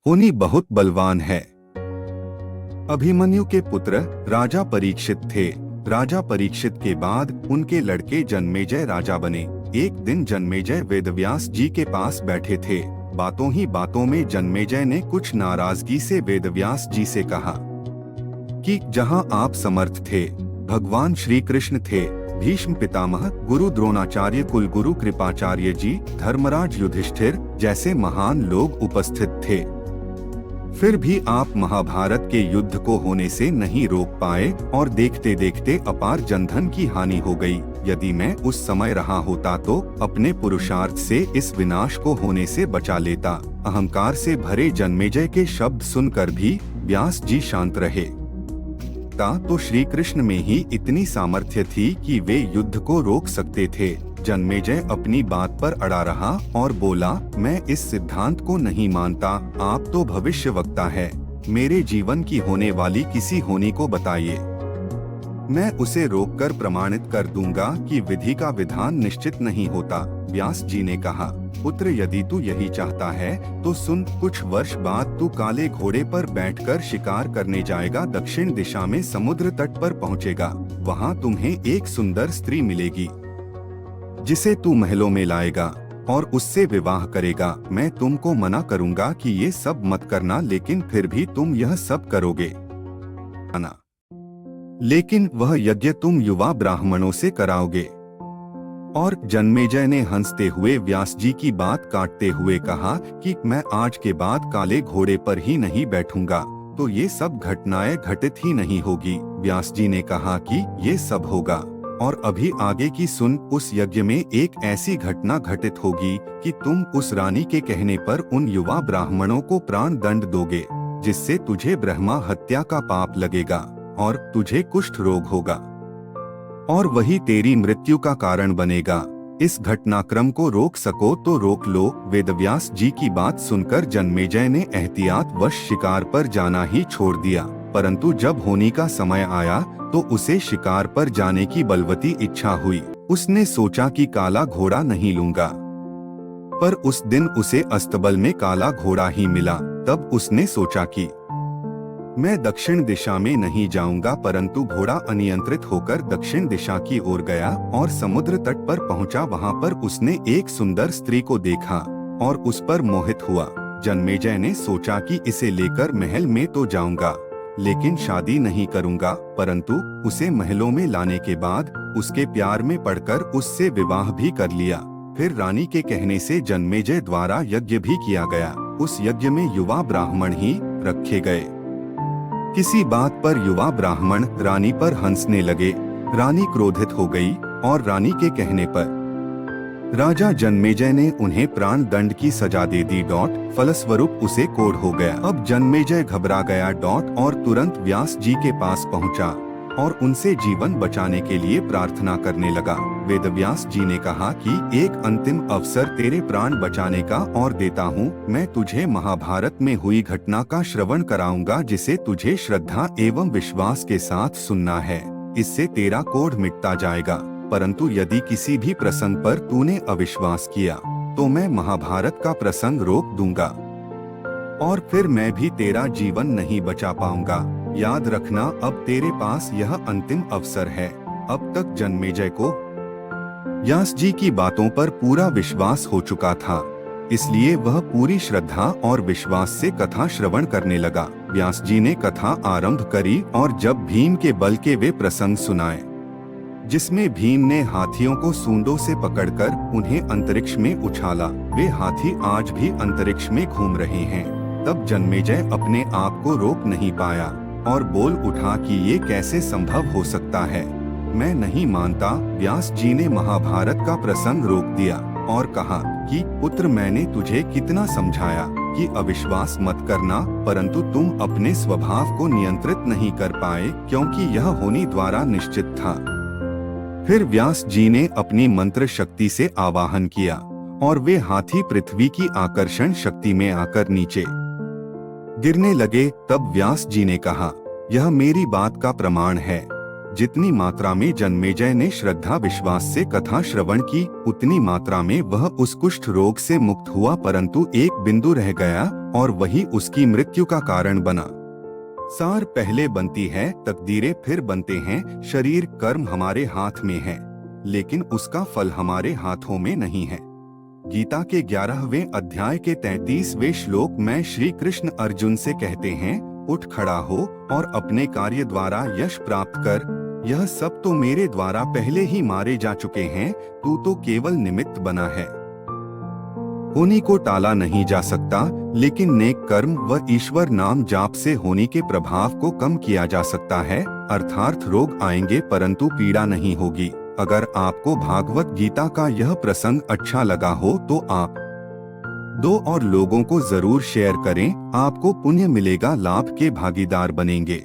होनी बहुत बलवान है। अभिमन्यु के पुत्र राजा परीक्षित थे। राजा परीक्षित के बाद उनके लड़के जन्मेजय राजा बने। एक दिन जन्मेजय वेदव्यास जी के पास बैठे थे। बातों ही बातों में जन्मेजय ने कुछ नाराजगी से वेदव्यास जी से कहा कि जहां आप समर्थ थे, भगवान श्री कृष्ण थे, भीष्म पितामह, गुरु द्रोणाचार्य, कुलगुरु कृपाचार्य जी, धर्मराज युधिष्ठिर जैसे महान लोग उपस्थित थे, फिर भी आप महाभारत के युद्ध को होने से नहीं रोक पाए और देखते देखते अपार जनधन की हानि हो गई। यदि मैं उस समय रहा होता तो अपने पुरुषार्थ से इस विनाश को होने से बचा लेता। अहंकार से भरे जन्मेजय के शब्द सुनकर भी व्यास जी शांत रहे। तो श्री कृष्ण में ही इतनी सामर्थ्य थी कि वे युद्ध को रोक सकते थे। जन्मेजय अपनी बात पर अड़ा रहा और बोला, मैं इस सिद्धांत को नहीं मानता। आप तो भविष्यवक्ता है, मेरे जीवन की होने वाली किसी होनी को बताइए, मैं उसे रोककर प्रमाणित कर दूंगा कि विधि का विधान निश्चित नहीं होता। व्यास जी ने कहा, पुत्र, यदि तू यही चाहता है तो सुन, कुछ वर्ष बाद तू काले घोड़े पर बैठकर शिकार करने जाएगा। दक्षिण दिशा में समुद्र तट पर पहुंचेगा। वहां तुम्हें एक सुंदर स्त्री मिलेगी जिसे तू महलों में लाएगा और उससे विवाह करेगा। मैं तुमको मना करूंगा कि ये सब मत करना, लेकिन फिर भी तुम यह सब करोगे। लेकिन वह यज्ञ तुम युवा ब्राह्मणों से कराओगे। और जन्मेजय ने हंसते हुए व्यास जी की बात काटते हुए कहा कि मैं आज के बाद काले घोड़े पर ही नहीं बैठूंगा तो ये सब घटनाएं घटित ही नहीं होगी। व्यास जी ने कहा कि ये सब होगा, और अभी आगे की सुन। उस यज्ञ में एक ऐसी घटना घटित होगी कि तुम उस रानी के कहने पर उन युवा ब्राह्मणों को प्राण दंड दोगे, जिससे तुझे ब्रह्मा हत्या का पाप लगेगा और तुझे कुष्ठ रोग होगा और वही तेरी मृत्यु का कारण बनेगा। इस घटनाक्रम को रोक सको तो रोक लो। वेदव्यास जी की बात सुनकर जन्मेजय ने एहतियात वश शिकार पर जाना ही छोड़ दिया, परंतु जब होनी का समय आया तो उसे शिकार पर जाने की बलवती इच्छा हुई। उसने सोचा कि काला घोड़ा नहीं लूंगा, पर उस दिन उसे अस्तबल में काला घोड़ा ही मिला। तब उसने सोचा कि मैं दक्षिण दिशा में नहीं जाऊंगा, परंतु घोड़ा अनियंत्रित होकर दक्षिण दिशा की ओर गया और समुद्र तट पर पहुंचा। वहां पर उसने एक सुंदर स्त्री को देखा और उस पर मोहित हुआ। जन्मेजय ने सोचा कि इसे लेकर महल में तो जाऊंगा, लेकिन शादी नहीं करूंगा। परंतु उसे महलों में लाने के बाद उसके प्यार में पड़कर उससे विवाह भी कर लिया। फिर रानी के कहने से जन्मेजय द्वारा यज्ञ भी किया गया। उस यज्ञ में युवा ब्राह्मण ही रखे गए। किसी बात पर युवा ब्राह्मण रानी पर हंसने लगे। रानी क्रोधित हो गई और रानी के कहने पर राजा जन्मेजय ने उन्हें प्राण दंड की सजा दे दी। फलस्वरूप उसे कोढ़ हो गया। अब जन्मेजय घबरा गया और तुरंत व्यास जी के पास पहुंचा और उनसे जीवन बचाने के लिए प्रार्थना करने लगा। वेदव्यास जी ने कहा कि एक अंतिम अवसर तेरे प्राण बचाने का और देता हूँ। मैं तुझे महाभारत में हुई घटना का श्रवण कराऊंगा, जिसे तुझे श्रद्धा एवं विश्वास के साथ सुनना है। इससे तेरा कोढ़ मिटता जाएगा। परंतु यदि किसी भी प्रसंग पर तूने अविश्वास किया तो मैं महाभारत का प्रसंग रोक दूंगा और फिर मैं भी तेरा जीवन नहीं बचा पाऊंगा। याद रखना, अब तेरे पास यह अंतिम अवसर है। अब तक जन्मेजय को व्यास जी की बातों पर पूरा विश्वास हो चुका था, इसलिए वह पूरी श्रद्धा और विश्वास से कथा श्रवण करने लगा। व्यास जी ने कथा आरंभ करी और जब भीम के बल के वे प्रसंग सुनाए, जिसमें भीम ने हाथियों को सूंडों से पकड़कर उन्हें अंतरिक्ष में उछाला, वे हाथी आज भी अंतरिक्ष में घूम रहे हैं। तब जन्मेजय अपने आप को रोक नहीं पाया और बोल उठा कि ये कैसे संभव हो सकता है, मैं नहीं मानता। व्यास जी ने महाभारत का प्रसंग रोक दिया और कहा कि पुत्र, मैंने तुझे कितना समझाया कि अविश्वास मत करना, परंतु तुम अपने स्वभाव को नियंत्रित नहीं कर पाए, क्योंकि यह होनी द्वारा निश्चित था। फिर व्यास जी ने अपनी मंत्र शक्ति से आवाहन किया और वे हाथी पृथ्वी की आकर्षण शक्ति में आकर नीचे गिरने लगे। तब व्यास जी ने कहा, यह मेरी बात का प्रमाण है। जितनी मात्रा में जन्मेजय ने श्रद्धा विश्वास से कथा श्रवण की, उतनी मात्रा में वह उस कुष्ठ रोग से मुक्त हुआ, परंतु एक बिंदु रह गया और वही उसकी मृत्यु का कारण बना। सार पहले बनती है, तकदीरें फिर बनते हैं। शरीर कर्म हमारे हाथ में है, लेकिन उसका फल हमारे हाथों में नहीं है। गीता के 11वें अध्याय के 33वें श्लोक में श्री कृष्ण अर्जुन से कहते हैं, उठ खड़ा हो और अपने कार्य द्वारा यश प्राप्त कर। यह सब तो मेरे द्वारा पहले ही मारे जा चुके हैं, तू तो केवल निमित्त बना है। होनी को टाला नहीं जा सकता, लेकिन नेक कर्म व ईश्वर नाम जाप से होनी के प्रभाव को कम किया जा सकता है। अर्थात रोग आएंगे परंतु पीड़ा नहीं होगी। अगर आपको भागवत गीता का यह प्रसंग अच्छा लगा हो तो आप 2 और लोगों को जरूर शेयर करें। आपको पुण्य मिलेगा, लाभ के भागीदार बनेंगे।